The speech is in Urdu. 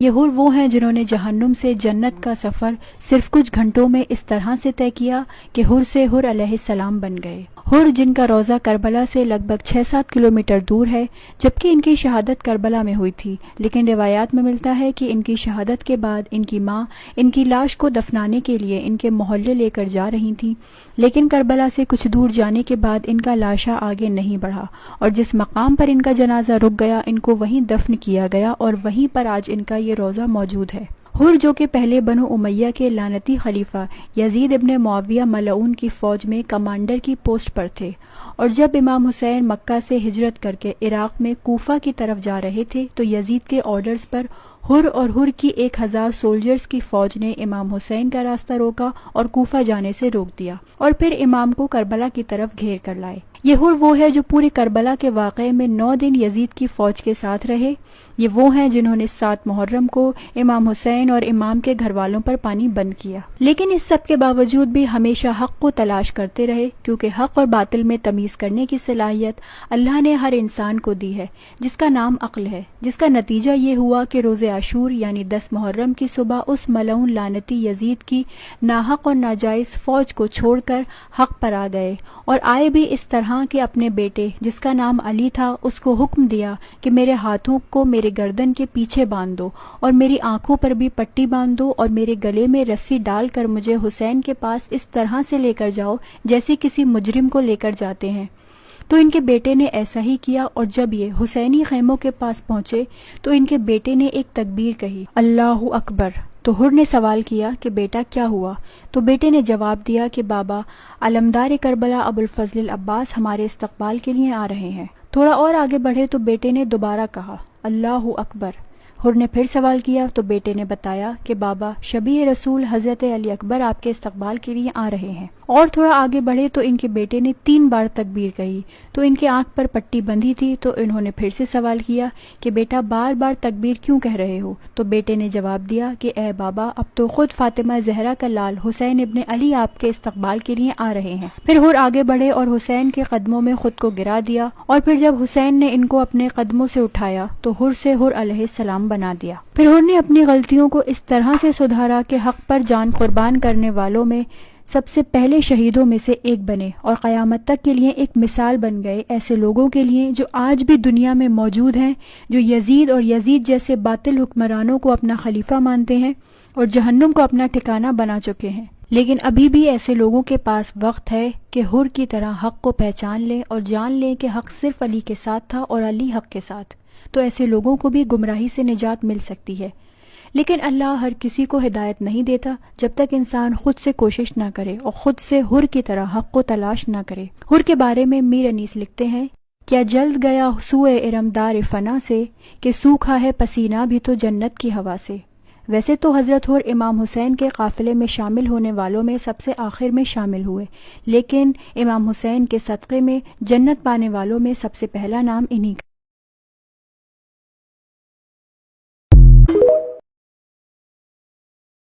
یہ حور وہ ہیں جنہوں نے جہنم سے جنت کا سفر صرف کچھ گھنٹوں میں اس طرح سے طے کیا کہ حور سے حور علیہ السلام بن گئے۔ حور جن کا روضہ کربلا سے لگ بھگ 6-7 کلومیٹر دور ہے، جبکہ ان کی شہادت کربلا میں ہوئی تھی، لیکن روایات میں ملتا ہے کہ ان کی شہادت کے بعد ان کی ماں ان کی لاش کو دفنانے کے لیے ان کے محلے لے کر جا رہی تھیں، لیکن کربلا سے کچھ دور جانے کے بعد ان کا لاشا آگے نہیں بڑھا اور جس مقام پر ان کا جنازہ رک گیا ان کو وہیں دفن کیا گیا اور وہیں پر آج ان کا یہ روضہ موجود ہے۔ حور جو کہ پہلے بنو امیہ کے لعنتی خلیفہ یزید ابن معاویہ ملعون کی فوج میں کمانڈر کی پوسٹ پر تھے، اور جب امام حسین مکہ سے ہجرت کر کے عراق میں کوفہ کی طرف جا رہے تھے تو یزید کے آرڈرز پر حر اور حر کی 1000 سولجرز کی فوج نے امام حسین کا راستہ روکا اور کوفہ جانے سے روک دیا اور پھر امام کو کربلا کی طرف گھیر کر لائے۔ یہ حر وہ ہے جو پورے کربلا کے واقعے میں 9 دن یزید کی فوج کے ساتھ رہے۔ یہ وہ ہیں جنہوں نے 7 محرم کو امام حسین اور امام کے گھر والوں پر پانی بند کیا، لیکن اس سب کے باوجود بھی ہمیشہ حق کو تلاش کرتے رہے، کیونکہ حق اور باطل میں تمیز کرنے کی صلاحیت اللہ نے ہر انسان کو دی ہے، جس کا نام عقل ہے، جس کا نتیجہ یہ ہوا کہ روز عاشور یعنی 10 محرم کی صبح اس ملعون لعنتی یزید کی ناحق اور ناجائز فوج کو چھوڑ کر حق پر آ گئے، اور آئے بھی اس طرح کہ اپنے بیٹے جس کا نام علی تھا اس کو حکم دیا کہ میرے ہاتھوں کو میرے گردن کے پیچھے باندھ دو اور میری آنکھوں پر بھی پٹی باندھ دو اور میرے گلے میں رسی ڈال کر مجھے حسین کے پاس اس طرح سے لے کر جاؤ جیسے کسی مجرم کو لے کر جاتے ہیں۔ تو ان کے بیٹے نے ایسا ہی کیا، اور جب یہ حسینی خیموں کے پاس پہنچے تو ان کے بیٹے نے ایک تکبیر کہی، اللہ اکبر۔ تو حر نے سوال کیا کہ بیٹا کیا ہوا؟ تو بیٹے نے جواب دیا کہ بابا، علمدار کربلا ابو الفضل العباس ہمارے استقبال کے لیے آ رہے ہیں۔ تھوڑا اور آگے بڑھے تو بیٹے نے دوبارہ کہا، اللہ اکبر۔ حر نے پھر سوال کیا تو بیٹے نے بتایا کہ بابا، شبیہ رسول حضرت علی اکبر آپ کے استقبال کے لیے آ رہے ہیں۔ اور تھوڑا آگے بڑھے تو ان کے بیٹے نے 3 بار تکبیر کہی، تو ان کی آنکھ پر پٹی بندھی تھی، تو انہوں نے پھر سے سوال کیا کہ بیٹا بار بار تکبیر کیوں کہہ رہے ہو؟ تو بیٹے نے جواب دیا کہ اے بابا، اب تو خود فاطمہ زہرا کا لال حسین ابن علی آپ کے استقبال کے لیے آ رہے ہیں۔ پھر حر آگے بڑھے اور حسین کے قدموں میں خود کو گرا دیا، اور پھر جب حسین نے ان کو اپنے قدموں سے اٹھایا تو حر سے حر علیہ السلام بنا دیا۔ پھر حر نے اپنی غلطیوں کو اس طرح سے سدھارا کہ حق پر جان قربان کرنے والوں میں سب سے پہلے شہیدوں میں سے ایک بنے، اور قیامت تک کے لیے ایک مثال بن گئے ایسے لوگوں کے لیے جو آج بھی دنیا میں موجود ہیں، جو یزید اور یزید جیسے باطل حکمرانوں کو اپنا خلیفہ مانتے ہیں اور جہنم کو اپنا ٹھکانہ بنا چکے ہیں۔ لیکن ابھی بھی ایسے لوگوں کے پاس وقت ہے کہ حر کی طرح حق کو پہچان لیں اور جان لیں کہ حق صرف علی کے ساتھ تھا اور علی حق کے ساتھ، تو ایسے لوگوں کو بھی گمراہی سے نجات مل سکتی ہے۔ لیکن اللہ ہر کسی کو ہدایت نہیں دیتا جب تک انسان خود سے کوشش نہ کرے اور خود سے حر کی طرح حق کو تلاش نہ کرے۔ حر کے بارے میں میر انیس لکھتے ہیں، کیا جلد گیا سوئے ارمدار فنا سے، کہ سوکھا ہے پسینہ بھی تو جنت کی ہوا سے۔ ویسے تو حضرت حر امام حسین کے قافلے میں شامل ہونے والوں میں سب سے آخر میں شامل ہوئے، لیکن امام حسین کے صدقے میں جنت پانے والوں میں سب سے پہلا نام انہی کا